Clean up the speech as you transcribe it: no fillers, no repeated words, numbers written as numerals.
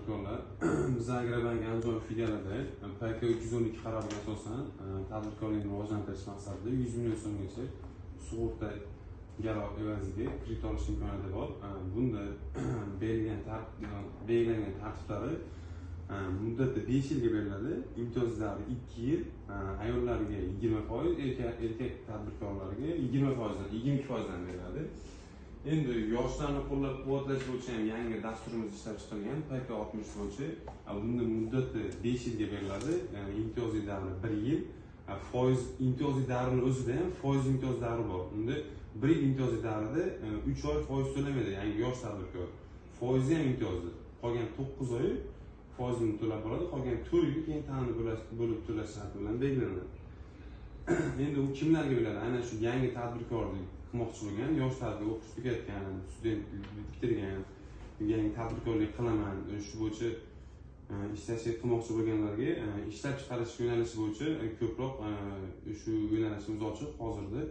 tadbirkorlar. Biz Agrobank Andijon filialida PK 312 qaroriga asosan tadbirkorlikni rivojlantirish maqsadida 100 million so'mgacha sug'urta garov evaziga kredit olish imkoniyati bor. Bunda belgilangan tartiblari muddati 5 yilga beriladi. Imtiyoz davri 2 yil, ayollarga 20%, erkak tadbirkorlarga 22% dan beriladi. Endi yoshlarni qo'llab-quvvatlash bo'yicha ham yangi dasturimiz ishlab chiqilgan PK 60 bo'yicha. Bunda muddati 5 yilga beriladi. Imtiyozli davri 1 yil. Foiz imtiyozli davrining o'zida ham foiz imtiyoz davri bor. Unda 1 yil imtiyozli davrida 3 oy foiz to'lamaydi, yangi yosh tadbirkor. Foizi ham imtiyozli. Qolgan 9 oy foizini to'lab boradi, qolgan 4 yil keyin ta'minni bo'lib to'lash sharti bilan belgilanadi. Endi u kimlarga bo'ladi? Aynan shu yangi tadbirkorlik qilmoqchi bo'lgan, yosh tadbirkor o'qish tugatgan, student bitirgan, yangi tadbirkorlik qilaman, shu bo'yicha ishlash qilmoqchi bo'lganlarga ishlab chiqarish yo'nalishi bo'yicha ko'proq shu yo'nalishimiz ochiq hozirda.